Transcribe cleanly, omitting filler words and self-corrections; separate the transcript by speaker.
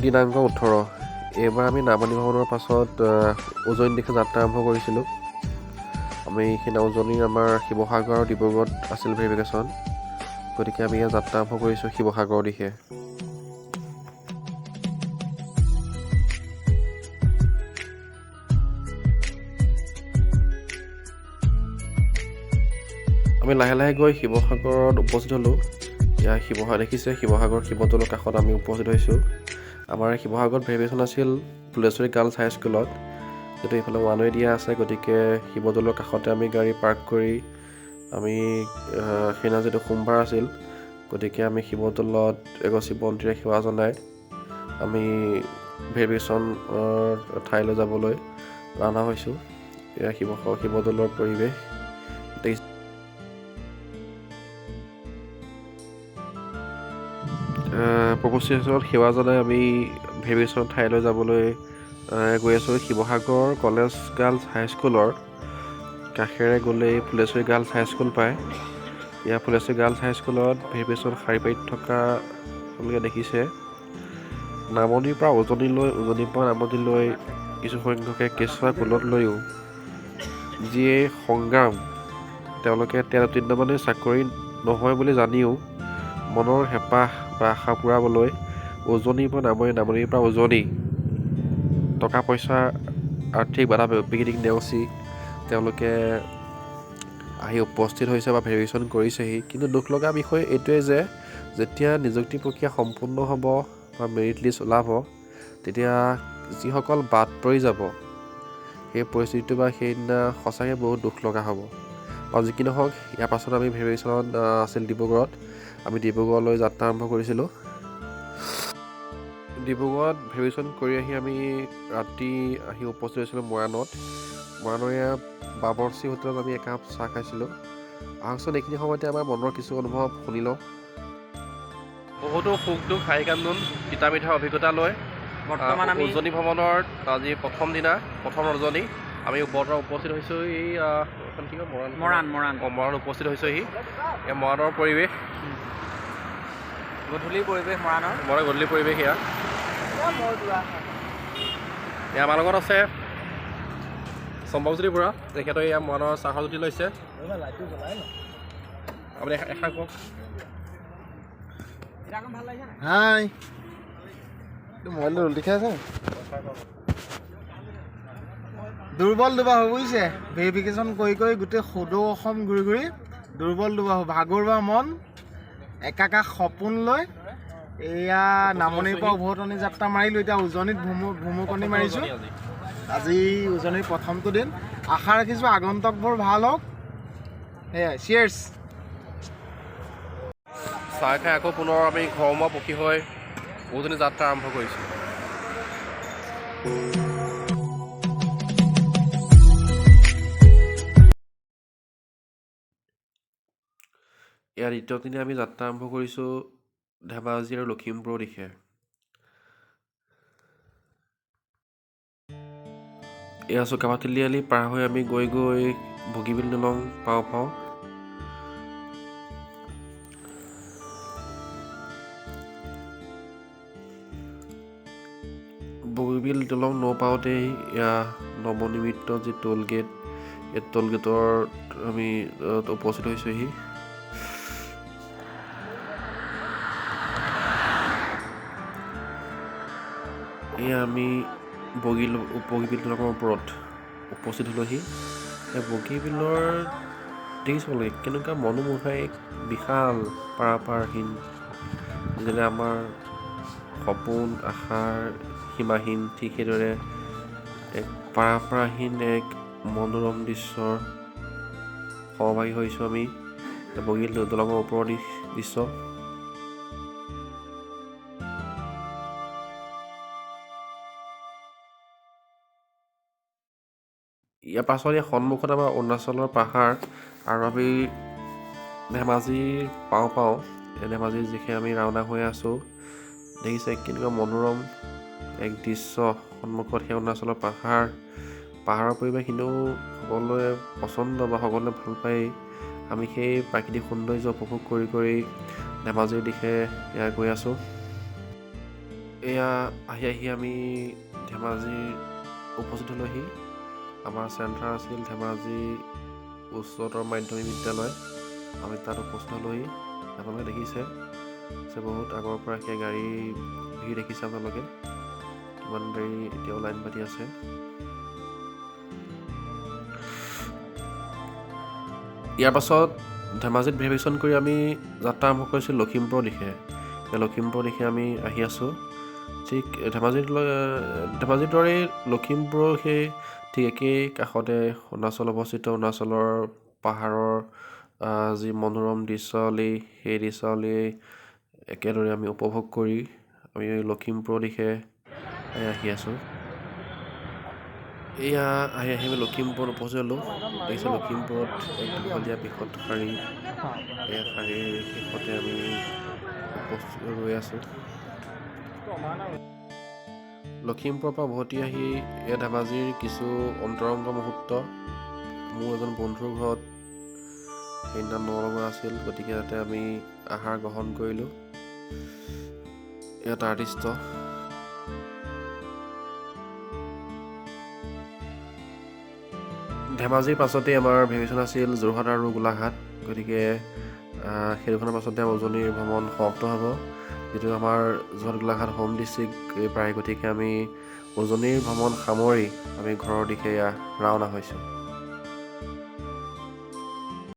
Speaker 1: দিনাংক 18 এইবাৰ আমি নামনি ভ্ৰমণৰ পাছত উজনিৰ দিশে যাত্ৰা আৰম্ভ কৰিছিলোঁ। আমি সেইদিনা উজনিৰ আমাৰ শিৱসাগৰ আৰু ডিব্ৰুগড়ত আছিল ভেৰিফিকেশ্যন, গতিকে আমি ইয়াত যাত্ৰা আৰম্ভ কৰিছোঁ শিৱসাগৰৰ দিশে। আমি লাহে লাহে গৈ শিৱসাগৰত উপস্থিত হ'লোঁ। ইয়াৰ দেখিছে শিৱসাগৰ শিৱদৌলৰ কাষত আমি উপস্থিত হৈছোঁ। আমাৰ শিৱসাগৰত ভেৰিফিকেশ্যন আছিল ফুলেশ্বৰী গাৰ্লছ হাইস্কুলত, যিটো এইফালে ওৱান ৱে দিয়া আছে, গতিকে শিৱদৌলৰ কাষতে আমি গাড়ী পাৰ্ক কৰি আমি সেইদিনা যিটো সোমবাৰ আছিল, গতিকে আমি শিৱদৌলত এগছি বন্তিৰে সেৱা জনাই আমি ভেৰিফিকেশ্যনৰ ঠাইলৈ যাবলৈ ৰাওনা হৈছোঁ। এয়া শিৱদৌলৰ পৰিৱেশ প্ৰভু শ্ৰীচৰণত সেৱা জনাই আমি ভেৰিফিকেশ্যন ঠাইলৈ যাবলৈ গৈ আছোঁ। শিৱসাগৰ কলেজ গাৰ্লছ হাইস্কুলৰ কাষেৰে গ'লেই ফুলেশ্বৰী গাৰ্লছ হাইস্কুল পায়। ইয়াৰ ফুলেশ্বৰী গাৰ্লছ হাইস্কুলত ভেৰিফিকেশ্যন শাৰী পাতি থকা আপোনালোকে দেখিছে। নামনিৰ পৰা উজনিলৈ, উজনিৰ পৰা নামনিলৈ কিছু সংখ্যকে কেঁচুৱা কোলত লৈও যিয়ে সংগ্ৰাম, তেওঁলোকে তেল উত্তীৰ্ণ মানে চাকৰি নহয় বুলি জানিও মনৰ হেঁপাহ বা আশা পূৰাবলৈ উজনিৰ পৰা নামনি, নামনিৰ পৰা উজনি টকা পইচা আৰ্থিক বাধা বিঘিনি নেওচি তেওঁলোকে আহি উপস্থিত হৈছে বা ভেৰিফিকেশ্যন কৰিছেহি। কিন্তু দুখ লগা বিষয় এইটোৱে যে যেতিয়া নিযুক্তি প্ৰক্ৰিয়া সম্পূৰ্ণ হ'ব বা মেৰিট লিষ্ট ওলাব, তেতিয়া যিসকল বাদ পৰি যাব সেই পৰিস্থিতিটো বা সেইদিনা সঁচাকৈ বহুত দুখ লগা হ'ব। আৰু যি কি নহওক, ইয়াৰ পাছত আমি ভেৰিফিকেশ্যন আছিল ডিব্ৰুগড়ত। আমি ডিব্ৰুগড়লৈ যাত্ৰা আৰম্ভ কৰিছিলোঁ। ডিব্ৰুগড়ত ভেৰিফিকেশ্যন কৰি আহি আমি ৰাতি আহি উপস্থিত হৈছিলোঁ মৰাণত। মৰাণৰ বাবৰচি হোটেলত আমি একাপ চাহ খাইছিলোঁ। আহকচোন এইখিনি সময়তে আমাৰ মনৰ কিছু অনুভৱ শুনি লওঁ। বহুতো সুখ দুখ হাঁহি কান্দোন তিতা মিঠা অভিজ্ঞতা লৈ বৰ্তমান আমি উজনি ভ্ৰমণৰ আজি প্ৰথম দিনা, প্ৰথম ৰজনী আমি বৰ্তমান উপস্থিত হৈছোঁ এই এখন কি কয় মৰাণ উপস্থিত হৈছোঁহি। এই মৰাণৰ পৰিৱেশ,
Speaker 2: গধূলি পৰিৱেশ
Speaker 1: গধূলি পৰিৱেশ। এয়া আমাৰ লগত আছে সম্ভৱজ্যোতি বৰা, তেখেতে এয়া মৰাণৰ চাহৰ জুতি লৈছে। আপুনি এষাৰ কওক।
Speaker 2: হাই, মোবাইলটো ৰুল দেখাই আছে। দুৰ্বল দুবাহু বুজিছে, ভেৰিফিকেশ্যন কৰি কৰি গোটেই সদৌ অসম ঘূৰি ঘূৰি দুৰ্বল দুবাহু, ভাগৰুৱা মন, একাকাশ সপোন লৈ এয়া নামনিৰ পৰা উভতনি যাত্ৰা মাৰিলোঁ। এতিয়া উজনিত ভুমুকনি মাৰিছোঁ। আজি উজনিৰ প্ৰথমটো দিন। আশা ৰাখিছোঁ আগন্তুকবোৰ ভাল হওক। সেয়াই, চিয়েৰ্ছ।
Speaker 1: চাহ খাই আকৌ পুনৰ আমি ঘৰমুৱা পক্ষী হৈ উজনি যাত্ৰা আৰম্ভ কৰিছোঁ। ইয়াৰ দ্বিতীয় দিনে আমি যাত্ৰা আৰম্ভ কৰিছোঁ ধেমাজি আৰু লখিমপুৰৰ দিশে। এয়া চুকাফা তিনিআলি পাৰ হৈ আমি গৈ গৈ বগীবিল দলং পাওঁ। বগীবিল দলং নপাওঁতেই এয়া নৱনিৰ্মিত যি টোল গেট, এই টোল গেটৰ আমি উপস্থিত হৈছোঁহি। এয়া আমি বগীবিল দলঙৰ ওপৰত উপস্থিত হ'লোহি। এই বগীবিলৰ দেখিছোঁ কেনেকুৱা মনোমোহা এক বিশাল পাৰাপাৰহীন, যেনে আমাৰ সপোন আশাৰ সীমাহীন, ঠিক সেইদৰে এক পাৰাপাৰহীন এক মনোৰম দৃশ্যৰ সহভাগী হৈছোঁ আমি। বগীবিল দলঙৰ ওপৰৰ দৃশ্য। ইয়াৰ পাছত ইয়াৰ সন্মুখত আমাৰ অৰুণাচলৰ পাহাৰ আৰু আমি ধেমাজি পাওঁ। ধেমাজিৰ যিখে আমি ৰাওনা হৈ আছোঁ, দেখিছে কেনেকুৱা মনোৰম এক দৃশ্য সন্মুখত। সেই অৰুণাচলৰ পাহাৰৰ পৰিৱেশ এনেও সকলোৱে পচন্দ বা সকলোৱে ভাল পায়েই। আমি সেই প্ৰাকৃতিক সৌন্দৰ্য উপভোগ কৰি কৰি ধেমাজিৰ দিশে গৈ আছোঁ। এয়া আহি আমি ধেমাজিৰ উপস্থিত হলোহি। আমাৰ চেণ্টাৰ আছিল ধেমাজি উচ্চতৰ মাধ্যমিক বিদ্যালয়। আমি তাত উপস্থিত হলোহি। আপোনালোকে দেখিছে যে বহুত আগৰ পৰা সেই গাড়ী ভিৰ দেখিছে আপোনালোকে, কিমান গাড়ী এতিয়াও লাইন পাতি আছে। ইয়াৰ পাছত ধেমাজিত ভেৰিফিকেশ্যন কৰি আমি যাত্ৰা আৰম্ভ কৰিছোঁ লখিমপুৰৰ দিশে। লখিমপুৰৰ দিশে আমি আহি আছোঁ। ঠিক ধেমাজিৰ দৰেই লখিমপুৰৰ সেই ঠিক একেই কাষতে অৰুণাচল অৱস্থিত। অৰুণাচলৰ পাহাৰৰ যি মনোৰম দৃশ্যাৱলী, সেই দৃশ্যাৱলী একেদৰে আমি উপভোগ কৰি আমি লখিমপুৰৰ দিশে আহি আছোঁ। এয়া আহি আমি লখিমপুৰত উপস্থিত হ'লোঁ। দেখিছে লখিমপুৰত এক দীঘলীয়া বৃহৎ শাৰী, এই শাৰীৰ শেষতে আমি উপস্থিত ৰৈ আছোঁ। লখিমপুৰৰ পৰা উভতি আহি এয়া ধেমাজিৰ কিছু অন্তৰংগ মুহূৰ্ত। মোৰ এজন বন্ধুৰ ঘৰত সেইদিনা নলগা আছিল, গতিকে তাতে আমি আহাৰ গ্ৰহণ কৰিলোঁ। এয়া তাৰ দৃশ্য। ধেমাজিৰ পাছতেই আমাৰ ভেৰিফিকেশ্যন আছিল যোৰহাট আৰু গোলাঘাট। গতিকে সেই দুখনৰ পাছতে উজনিৰ ভ্ৰমণ সমাপ্ত হ'ব। যিটো আমাৰ যোৰহাট গোলাঘাট হোম ডিষ্ট্ৰিক্ট প্ৰায়, গতিকে আমি উজনিৰ ভ্ৰমণ সামৰি আমি ঘৰৰ দিশে ৰাওনা হৈছোঁ।